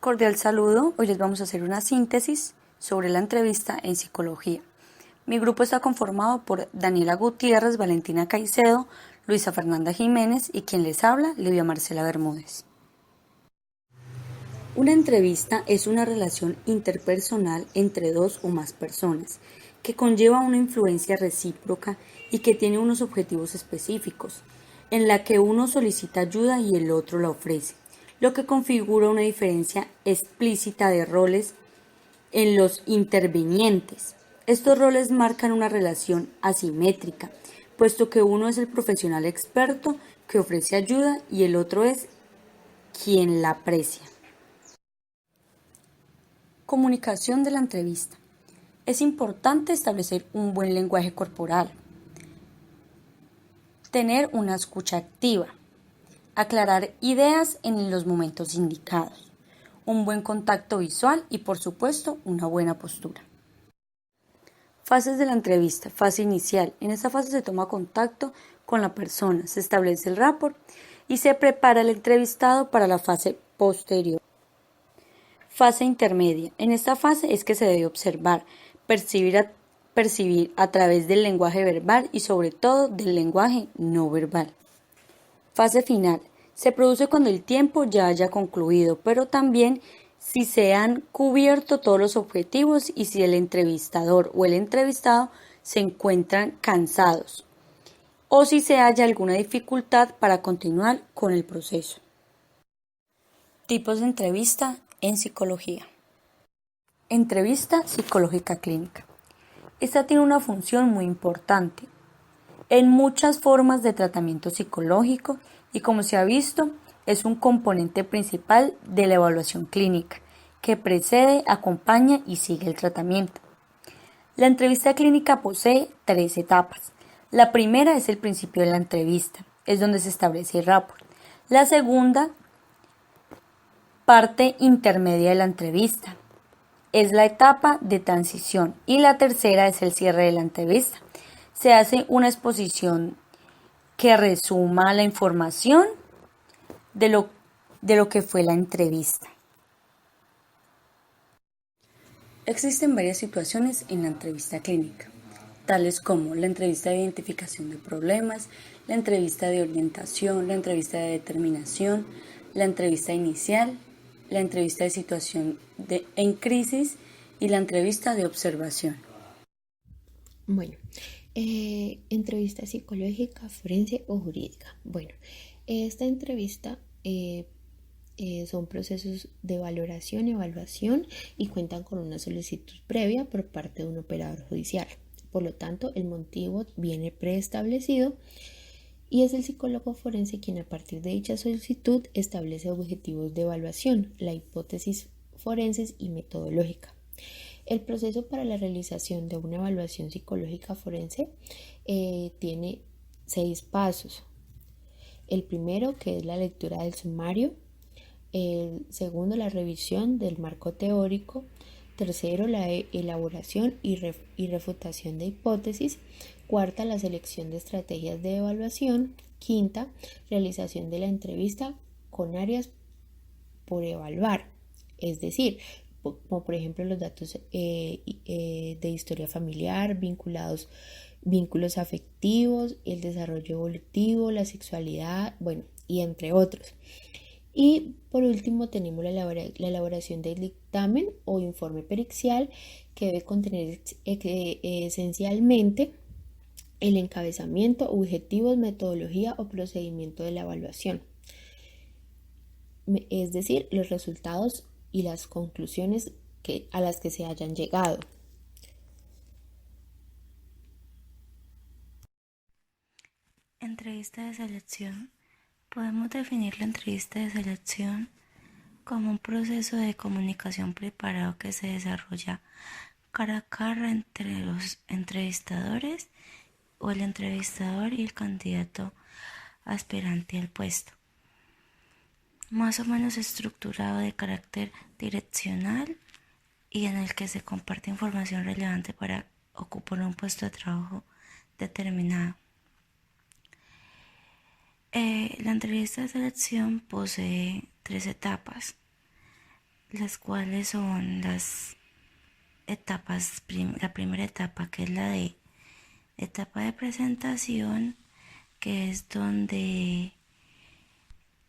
Cordial saludo, hoy les vamos a hacer una síntesis sobre la entrevista en psicología. Mi grupo está conformado por Daniela Gutiérrez, Valentina Caicedo, Luisa Fernanda Jiménez y quien les habla, Livia Marcela Bermúdez. Una entrevista es una relación interpersonal entre dos o más personas que conlleva una influencia recíproca y que tiene unos objetivos específicos, en la que uno solicita ayuda y el otro la ofrece, lo que configura una diferencia explícita de roles en los intervinientes. Estos roles marcan una relación asimétrica, puesto que uno es el profesional experto que ofrece ayuda y el otro es quien la aprecia. Comunicación de la entrevista. Es importante establecer un buen lenguaje corporal, tener una escucha activa, aclarar ideas en los momentos indicados, un buen contacto visual y, por supuesto, una buena postura. Fases de la entrevista. Fase inicial. En esta fase se toma contacto con la persona, se establece el rapport y se prepara el entrevistado para la fase posterior. Fase intermedia. En esta fase es que se debe observar, percibir a través del lenguaje verbal y sobre todo del lenguaje no verbal. Fase final. Se produce cuando el tiempo ya haya concluido, pero también si se han cubierto todos los objetivos y si el entrevistador o el entrevistado se encuentran cansados o si se haya alguna dificultad para continuar con el proceso. Tipos de entrevista en psicología. Entrevista psicológica clínica. Esta tiene una función muy importante en muchas formas de tratamiento psicológico y, como se ha visto, es un componente principal de la evaluación clínica que precede, acompaña y sigue el tratamiento. La entrevista clínica posee 3 etapas. La primera es el principio de la entrevista, es donde se establece el rapport. La segunda, parte intermedia de la entrevista, es la etapa de transición y la tercera es el cierre de la entrevista. Se hace una exposición que resuma la información de lo que fue la entrevista. Existen varias situaciones en la entrevista clínica, tales como la entrevista de identificación de problemas, la entrevista de orientación, la entrevista de determinación, la entrevista inicial, la entrevista de situación en crisis y la entrevista de observación. Bueno, entrevista psicológica, forense o jurídica. Bueno, esta entrevista son procesos de valoración y evaluación y cuentan con una solicitud previa por parte de un operador judicial. Por lo tanto, el motivo viene preestablecido y es el psicólogo forense quien a partir de dicha solicitud establece objetivos de evaluación, la hipótesis forenses y metodológica. El proceso para la realización de una evaluación psicológica forense tiene 6 pasos. El primero, que es la lectura del sumario. El segundo, la revisión del marco teórico. Tercero, la elaboración y refutación de hipótesis. Cuarta, la selección de estrategias de evaluación. Quinta, realización de la entrevista con áreas por evaluar, es decir, como por ejemplo los datos de historia familiar, vínculos afectivos, el desarrollo evolutivo, la sexualidad, bueno, y entre otros. Y por último tenemos la elaboración del dictamen o informe pericial, que debe contener esencialmente el encabezamiento, objetivos, metodología o procedimiento de la evaluación, es decir, los resultados y las conclusiones a las que se hayan llegado. Entrevista de selección. Podemos definir la entrevista de selección como un proceso de comunicación preparado que se desarrolla cara a cara entre los entrevistadores o el entrevistador y el candidato aspirante al puesto. Más o menos estructurado, de carácter direccional y en el que se comparte información relevante para ocupar un puesto de trabajo determinado. La entrevista de selección posee 3 etapas. las cuales son las etapas, la primera etapa, que es la de etapa de presentación, que es donde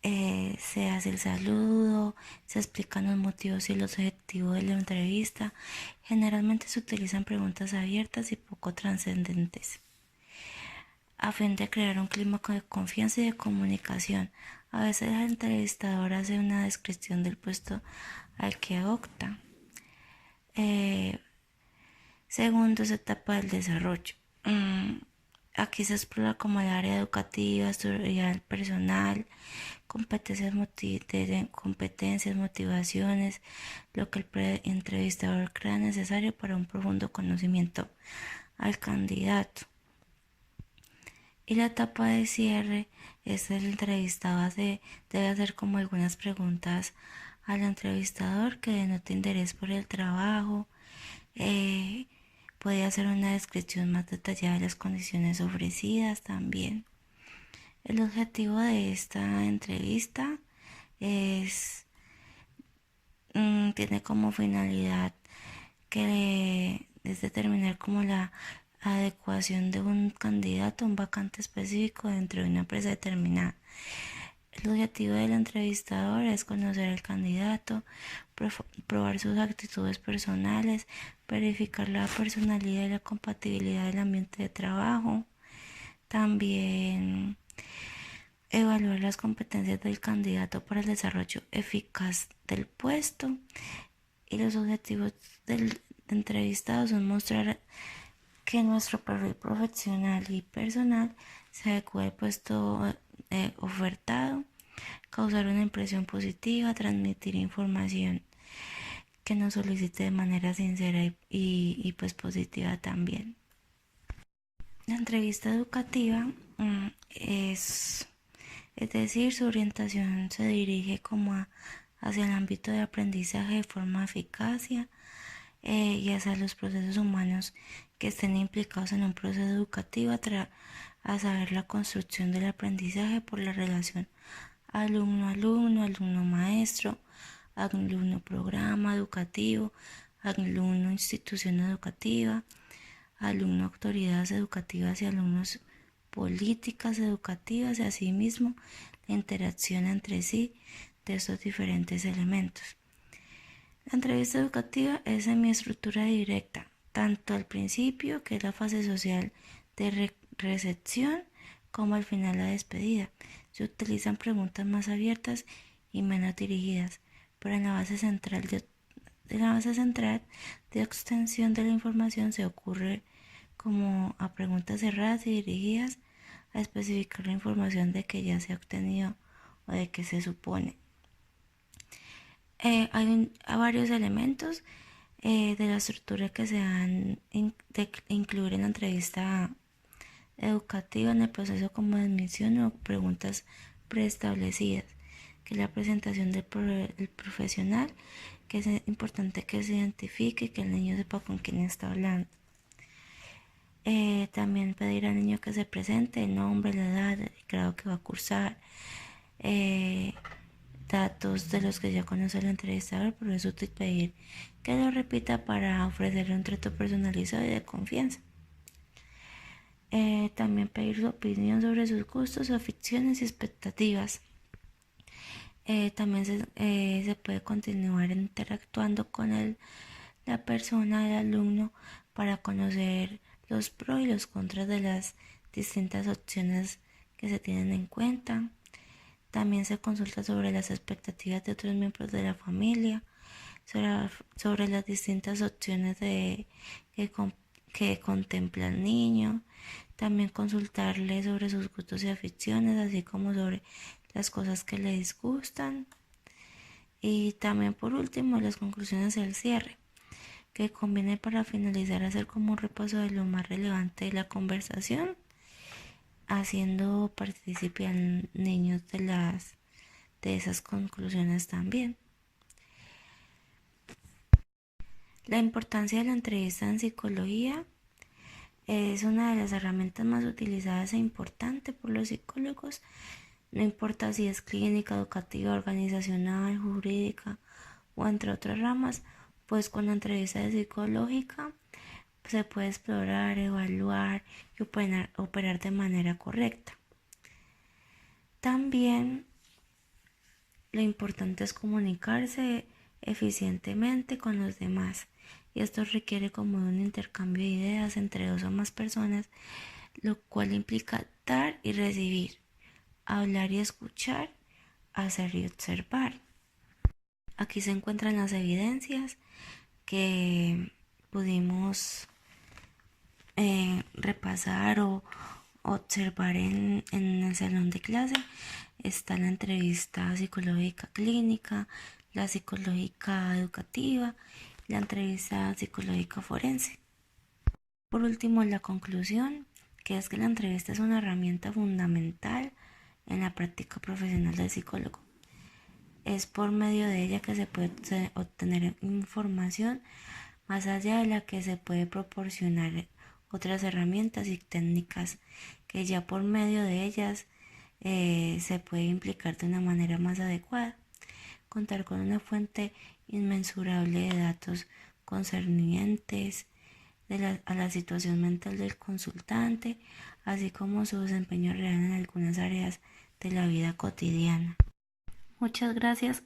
se hace el saludo, se explican los motivos y los objetivos de la entrevista. Generalmente se utilizan preguntas abiertas y poco trascendentes, a fin de crear un clima de confianza y de comunicación. A veces el entrevistador hace una descripción del puesto al que opta. Segundo, es etapa del desarrollo. Aquí se explora como el área educativa, estudiar personal, competencias, motivaciones, lo que el entrevistador crea necesario para un profundo conocimiento al candidato. Y la etapa de cierre es el entrevistado debe hacer como algunas preguntas al entrevistador que denote interés por el trabajo. Puede hacer una descripción más detallada de las condiciones ofrecidas también. El objetivo de esta entrevista tiene como finalidad que es determinar como la adecuación de un candidato a un vacante específico dentro de una empresa determinada. El objetivo del entrevistador es conocer al candidato, probar sus actitudes personales, verificar la personalidad y la compatibilidad del ambiente de trabajo. También evaluar las competencias del candidato para el desarrollo eficaz del puesto. Y los objetivos del entrevistado son mostrar que nuestro perfil profesional y personal se adecua al puesto ofertado, causar una impresión positiva, transmitir información que nos solicite de manera sincera y pues positiva también. La entrevista educativa es decir, su orientación se dirige como hacia el ámbito de aprendizaje de forma eficacia y hacia los procesos humanos que estén implicados en un proceso educativo, a saber, la construcción del aprendizaje por la relación alumno-alumno, alumno-maestro, alumno-programa educativo, alumno-institución educativa, alumno-autoridades educativas y alumnos políticas educativas, y asimismo la interacción entre sí de estos diferentes elementos. La entrevista educativa es semiestructura directa, tanto al principio, que es la fase social de recepción, como al final, la despedida. Se utilizan preguntas más abiertas y menos dirigidas, pero en la base central de extensión de la información se ocurre como a preguntas cerradas y dirigidas a especificar la información de que ya se ha obtenido o de que se supone. Hay varios elementos de la estructura que se han de incluir en la entrevista educativa en el proceso, como admisión o preguntas preestablecidas, que es la presentación del profesional, que es importante que se identifique, que el niño sepa con quién está hablando. También pedir al niño que se presente el nombre, la edad, el grado que va a cursar, datos de los que ya conoce el entrevistador, pero es útil pedir que lo repita para ofrecerle un trato personalizado y de confianza. También pedir su opinión sobre sus gustos, aficiones y expectativas. También se puede continuar interactuando con la persona, el alumno, para conocer los pros y los contras de las distintas opciones que se tienen en cuenta. También se consulta sobre las expectativas de otros miembros de la familia, sobre las distintas opciones que contempla el niño. También consultarle sobre sus gustos y aficiones, así como sobre las cosas que le disgustan. Y también, por último, las conclusiones del cierre, que conviene para finalizar hacer como un repaso de lo más relevante de la conversación, haciendo partícipe al niño de esas conclusiones también. La importancia de la entrevista en psicología es una de las herramientas más utilizadas e importante por los psicólogos, no importa si es clínica, educativa, organizacional, jurídica o entre otras ramas, pues con la entrevista psicológica se puede explorar, evaluar y operar de manera correcta. También lo importante es comunicarse eficientemente con los demás, y esto requiere como un intercambio de ideas entre dos o más personas, lo cual implica dar y recibir, hablar y escuchar, hacer y observar. Aquí se encuentran las evidencias que pudimos repasar o observar en el salón de clase. Está la entrevista psicológica clínica, la psicológica educativa, la entrevista psicológica forense. Por último, la conclusión, que es que la entrevista es una herramienta fundamental en la práctica profesional del psicólogo. Es por medio de ella que se puede obtener información más allá de la que se puede proporcionar otras herramientas y técnicas que ya por medio de ellas se puede implicar de una manera más adecuada. Contar con una fuente inmensurable de datos concernientes a la situación mental del consultante, así como su desempeño real en algunas áreas de la vida cotidiana. Muchas gracias